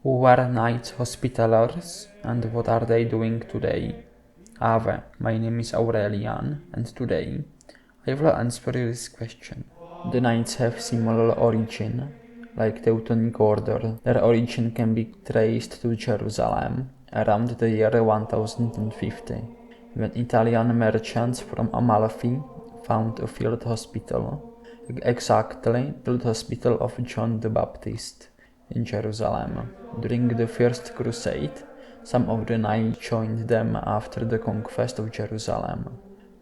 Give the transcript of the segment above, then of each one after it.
Who were Knights Hospitallers and what are they doing today? Ave, my name is Aurelian and today I will answer this question. The Knights have similar origin, like Teutonic Order. Their origin can be traced to Jerusalem around the year 1050, when Italian merchants from Amalfi found a field hospital, exactly the field hospital of John the Baptist in Jerusalem. During the First Crusade, some of the knights joined them after the conquest of Jerusalem.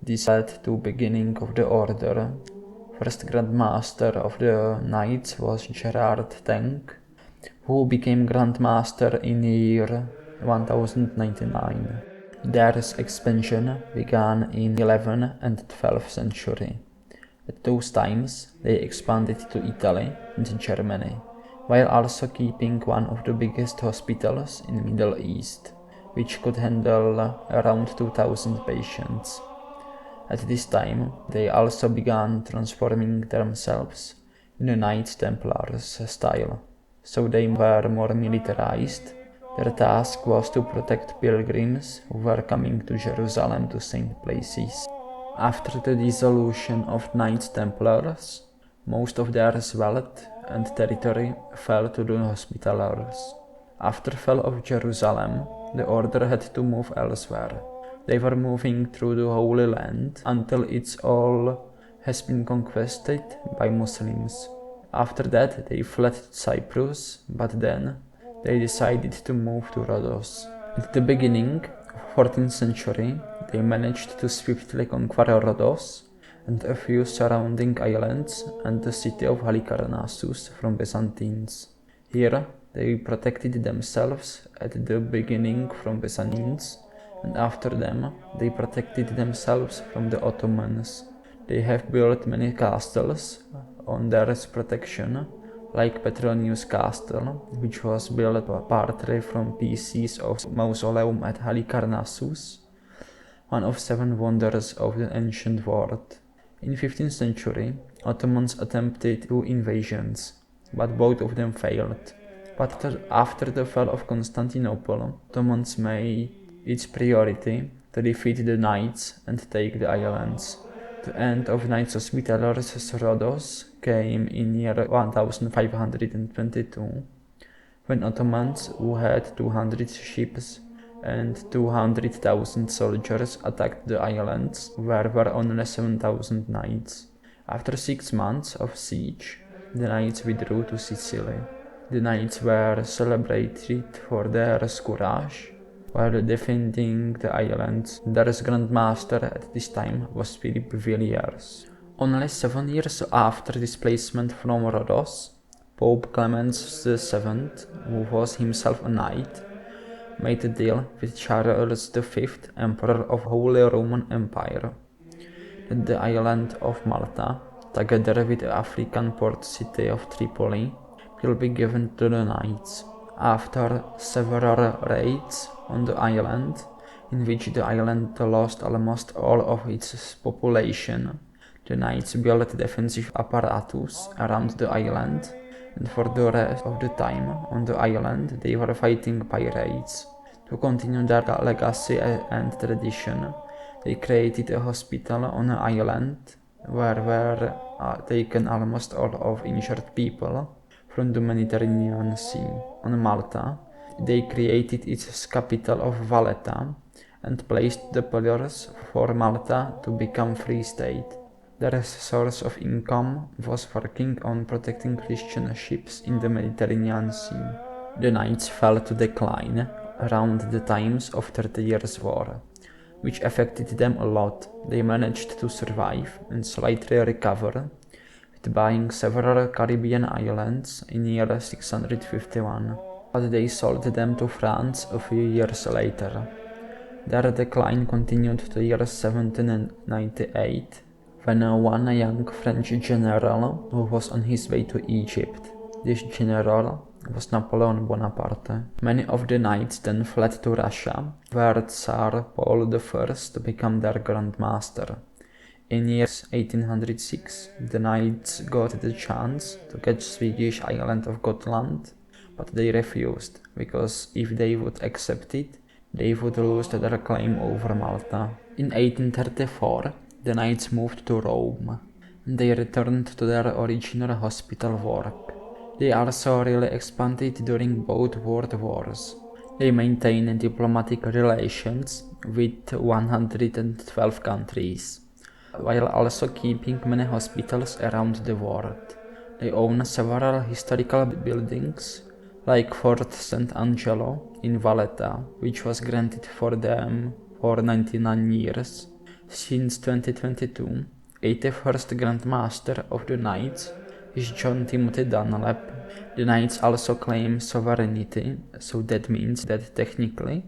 This led to beginning of the order. First Grand Master of the Knights was Gerard Tenk, who became Grand Master in the year 1099. Their expansion began in 11th and 12th century. At those times, they expanded to Italy and Germany, while also keeping one of the biggest hospitals in the Middle East, which could handle around 2000 patients. At this time, they also began transforming themselves in a Knights Templars style, so they were more militarized. Their task was to protect pilgrims who were coming to Jerusalem to saint places. After the dissolution of Knights Templars, most of their wealth and territory fell to the Hospitallers. After fall of Jerusalem, the order had to move elsewhere. They were moving through the Holy Land until it's all has been conquered by Muslims. After that, they fled to Cyprus, but then they decided to move to Rhodos. At the beginning of 14th century, they managed to swiftly conquer Rhodos and a few surrounding islands and the city of Halicarnassus from Byzantines. Here, they protected themselves at the beginning from Byzantines, and after them, they protected themselves from the Ottomans. They have built many castles on their protection, like Petronius Castle, which was built partly from pieces of mausoleum at Halicarnassus, one of 7 wonders of the ancient world. In 15th century, Ottomans attempted 2 invasions, but both of them failed. But after the fall of Constantinople, Ottomans made its priority to defeat the Knights and take the islands. The end of Knights Hospitallers Rhodos came in year 1522, when Ottomans, who had 200 ships and 200,000 soldiers, attacked the islands, where were only 7,000 knights. After 6 months of siege, the knights withdrew to Sicily. The knights were celebrated for their courage while defending the islands. Their Grand Master at this time was Philip Villiers. Only 7 years after displacement from Rhodos, Pope Clement VII, who was himself a knight, made a deal with Charles V, Emperor of Holy Roman Empire, that the island of Malta, together with the African port city of Tripoli, will be given to the knights. After several raids on the island, in which the island lost almost all of its population, the knights built defensive apparatus around the island, and for the rest of the time on the island they were fighting pirates. To continue their legacy and tradition, they created a hospital on an island where were taken almost all of injured people from the Mediterranean Sea. On Malta, they created its capital of Valletta and placed the pillars for Malta to become free state. Their source of income was working on protecting Christian ships in the Mediterranean Sea. The knights fell to decline around the times of 30 Years' War, which affected them a lot. They managed to survive and slightly recover, with buying several Caribbean islands in year 651, but they sold them to France a few years later. Their decline continued to year 1798, when one young French general who was on his way to Egypt. This general was Napoleon Bonaparte. Many of the knights then fled to Russia, where Tsar Paul I became their Grand Master. In year 1806, the knights got the chance to catch Swedish island of Gotland, but they refused, because if they would accept it, they would lose their claim over Malta. In 1834, the knights moved to Rome. They returned to their original hospital work. They also really expanded during both world wars. They maintain diplomatic relations with 112 countries, while also keeping many hospitals around the world. They own several historical buildings, like Fort St. Angelo in Valletta, which was granted for them for 99 years. Since 2022, 81st Grand Master of the Knights is John Timothy Dunlap. The Knights also claim sovereignty, so that means that technically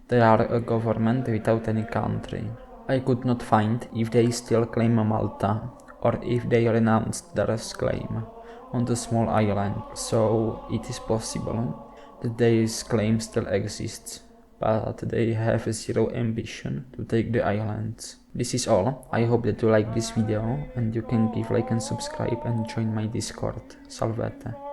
they are a government without any country. I could not find if they still claim Malta or if they renounced their claim on the small island, so it is possible that their claim still exists, but they have zero ambition to take the islands. This is all. I hope that you like this video and you can give like and subscribe and join my Discord. Salvete.